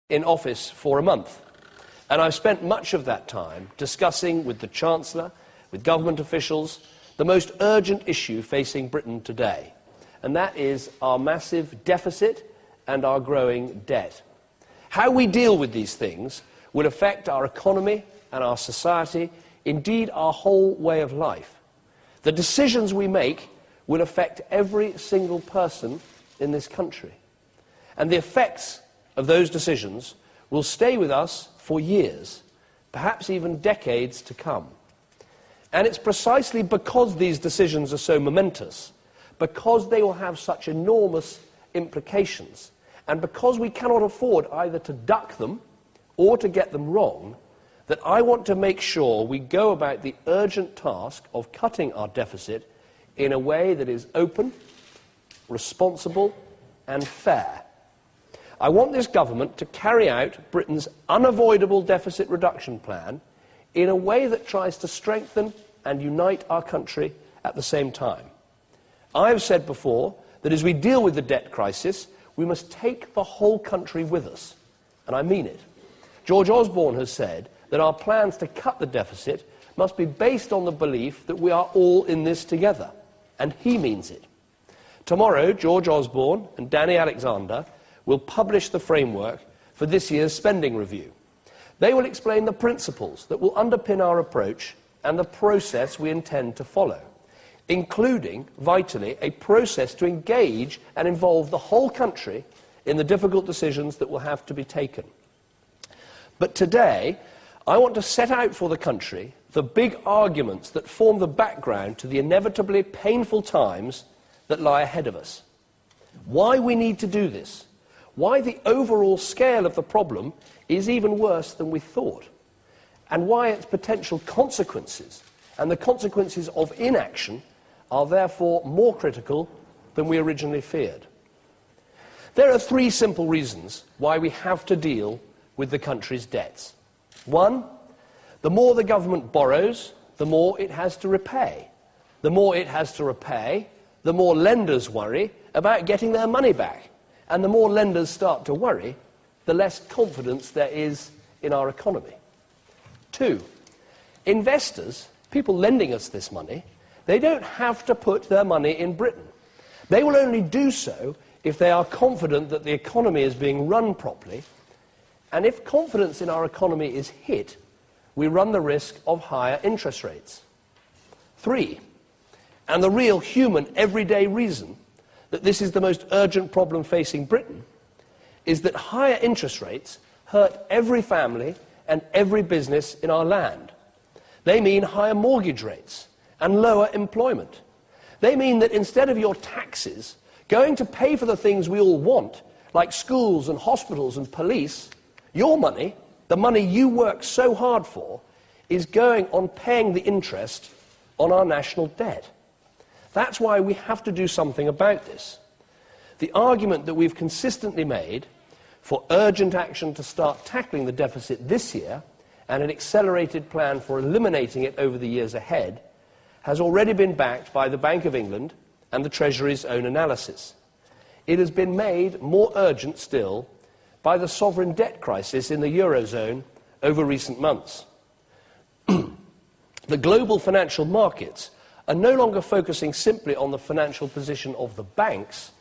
in office for a month, and I've spent much of that time discussing with the Chancellor, with government officials, the most urgent issue facing Britain today, and that is our massive deficit and our growing debt. How we deal with these things will affect our economy and our society, indeed our whole way of life. The decisions we make will affect every single person in this country. And the effects of those decisions will stay with us for years, perhaps even decades to come. And it's precisely because these decisions are so momentous, because they will have such enormous implications, and because we cannot afford either to duck them or to get them wrong, that I want to make sure we go about the urgent task of cutting our deficit in a way that is open, responsible, and fair. I want this government to carry out Britain's unavoidable deficit reduction plan in a way that tries to strengthen and unite our country at the same time. I have said before that as we deal with the debt crisis, we must take the whole country with us, and I mean it. George Osborne has said that our plans to cut the deficit must be based on the belief that we are all in this together, and he means it. Tomorrow, George Osborne and Danny Alexander will publish the framework for this year's spending review. They will explain the principles that will underpin our approach and the process we intend to follow, including, vitally, a process to engage and involve the whole country in the difficult decisions that will have to be taken. But today, I want to set out for the country the big arguments that form the background to the inevitably painful times that lie ahead of us. Why we need to do this, why the overall scale of the problem is even worse than we thought, and why its potential consequences and the consequences of inaction are therefore more critical than we originally feared. There are three simple reasons why we have to deal with the country's debts. One, the more the government borrows, the more it has to repay. The more it has to repay, the more lenders worry about getting their money back. And the more lenders start to worry, the less confidence there is in our economy. Two, investors, people lending us this money, they don't have to put their money in Britain. They will only do so if they are confident that the economy is being run properly. And if confidence in our economy is hit, we run the risk of higher interest rates. Three, and the real human everyday reason that this is the most urgent problem facing Britain, is that higher interest rates hurt every family and every business in our land. They mean higher mortgage rates and lower employment. They mean that instead of your taxes going to pay for the things we all want, like schools and hospitals and police, your money, the money you work so hard for, is going on paying the interest on our national debt. That's why we have to do something about this. The argument that we've consistently made for urgent action to start tackling the deficit this year and an accelerated plan for eliminating it over the years ahead has already been backed by the Bank of England and the Treasury's own analysis. It has been made more urgent still by the sovereign debt crisis in the Eurozone over recent months. The global financial markets are no longer focusing simply on the financial position of the banks.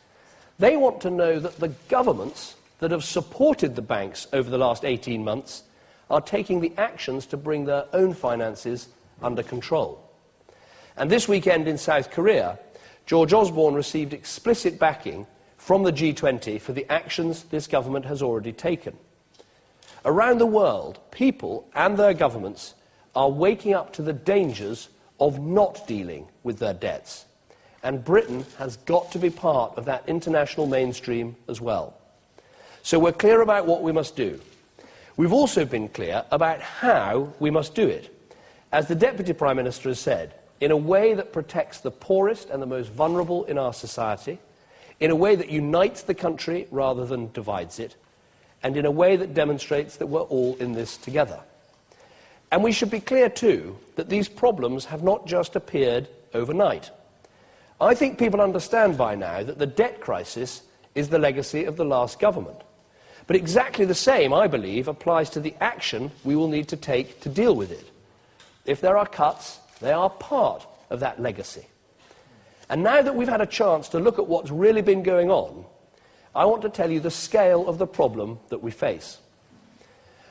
They want to know that the governments that have supported the banks over the last 18 months are taking the actions to bring their own finances under control. And this weekend in South Korea, George Osborne received explicit backing from the G20 for the actions this government has already taken. Around the world, people and their governments are waking up to the dangers of not dealing with their debts. And Britain has got to be part of that international mainstream as well. So we're clear about what we must do. We've also been clear about how we must do it. As the Deputy Prime Minister has said, in a way that protects the poorest and the most vulnerable in our society, in a way that unites the country rather than divides it, and in a way that demonstrates that we're all in this together. And we should be clear, too, that these problems have not just appeared overnight. I think people understand by now that the debt crisis is the legacy of the last government. But exactly the same, I believe, applies to the action we will need to take to deal with it. If there are cuts, they are part of that legacy. And now that we've had a chance to look at what's really been going on, I want to tell you the scale of the problem that we face.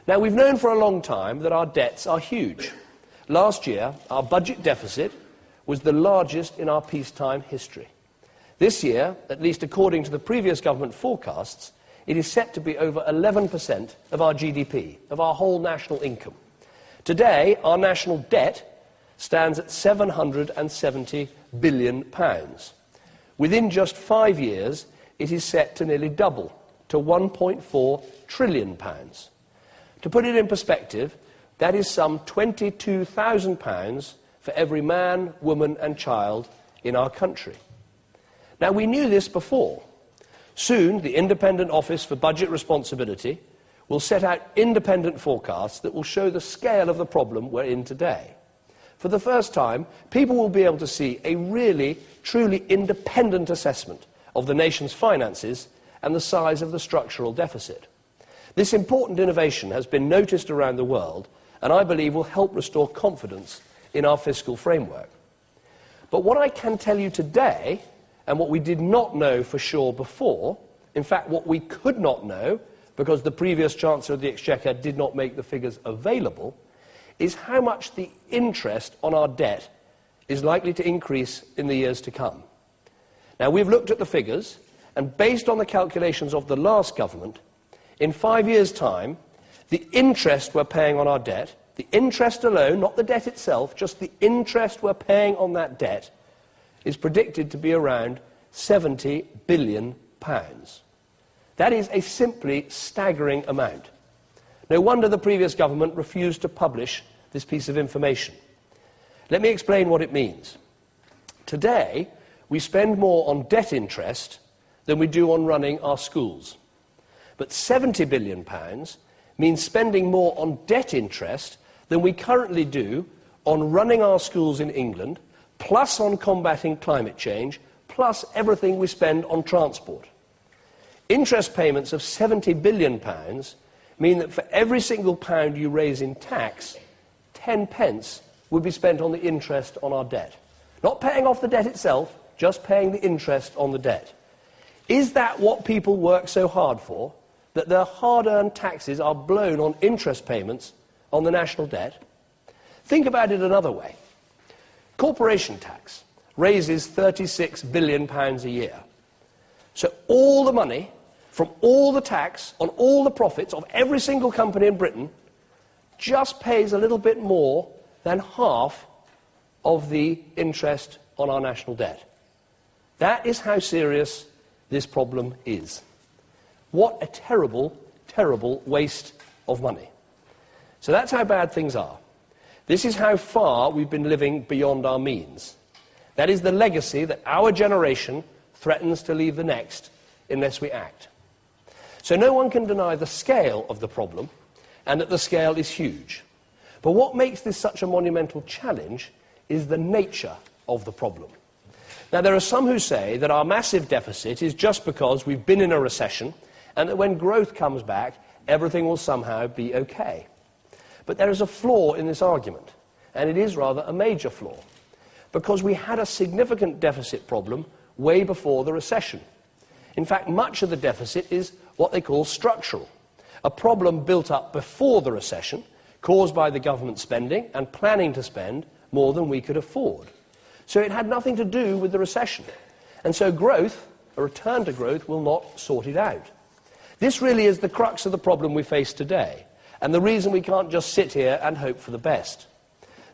Now, we've known for a long time that our debts are huge. Last year, our budget deficit was the largest in our peacetime history. This year, at least according to the previous government forecasts, it is set to be over 11% of our GDP, of our whole national income. Today, our national debt stands at £770 billion. Within just 5 years, it is set to nearly double, to £1.4 trillion. To put it in perspective, that is some £22,000 for every man, woman and child in our country. Now, we knew this before. Soon, the Independent Office for Budget Responsibility will set out independent forecasts that will show the scale of the problem we're in today. For the first time, people will be able to see a really, truly independent assessment of the nation's finances and the size of the structural deficit. This important innovation has been noticed around the world and I believe will help restore confidence in our fiscal framework. But what I can tell you today, and what we did not know for sure before, in fact what we could not know because the previous Chancellor of the Exchequer did not make the figures available, is how much the interest on our debt is likely to increase in the years to come. Now, we've looked at the figures, and based on the calculations of the last government, in 5 years' time, the interest we're paying on our debt, the interest alone, not the debt itself, just the interest we're paying on that debt, is predicted to be around £70 billion. That is a simply staggering amount. No wonder the previous government refused to publish this piece of information. Let me explain what it means. Today, we spend more on debt interest than we do on running our schools. But £70 billion means spending more on debt interest than we currently do on running our schools in England, plus on combating climate change, plus everything we spend on transport. Interest payments of £70 billion mean that for every single pound you raise in tax, 10 pence would be spent on the interest on our debt. Not paying off the debt itself, just paying the interest on the debt. Is that what people work so hard for? That their hard-earned taxes are blown on interest payments on the national debt? Think about it another way. Corporation tax raises £36 billion a year. So all the money from all the tax on all the profits of every single company in Britain just pays a little bit more than half of the interest on our national debt. That is how serious this problem is. What a terrible, terrible waste of money. So that's how bad things are. This is how far we've been living beyond our means. That is the legacy that our generation threatens to leave the next unless we act. So no one can deny the scale of the problem, and that the scale is huge. But what makes this such a monumental challenge is the nature of the problem. Now, there are some who say that our massive deficit is just because we've been in a recession, and that when growth comes back, everything will somehow be okay. But there is a flaw in this argument, and it is rather a major flaw, because we had a significant deficit problem way before the recession. In fact, much of the deficit is what they call structural, a problem built up before the recession, caused by the government spending and planning to spend more than we could afford. So it had nothing to do with the recession. And so growth, a return to growth, will not sort it out. This really is the crux of the problem we face today, and the reason we can't just sit here and hope for the best.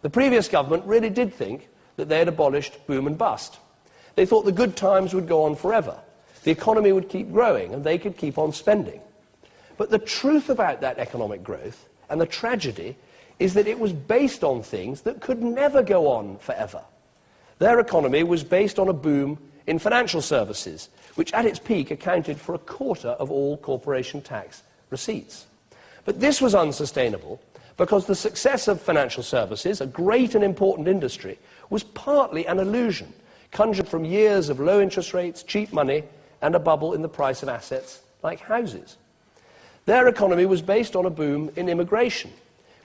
The previous government really did think that they had abolished boom and bust. They thought the good times would go on forever. The economy would keep growing and they could keep on spending. But the truth about that economic growth, and the tragedy, is that it was based on things that could never go on forever. Their economy was based on a boom in financial services, which at its peak accounted for a quarter of all corporation tax receipts. But this was unsustainable because the success of financial services, a great and important industry, was partly an illusion, conjured from years of low interest rates, cheap money, and a bubble in the price of assets like houses. Their economy was based on a boom in immigration,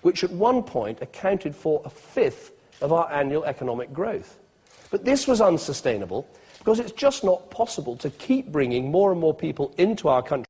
which at one point accounted for a fifth of our annual economic growth. But this was unsustainable because it's just not possible to keep bringing more and more people into our country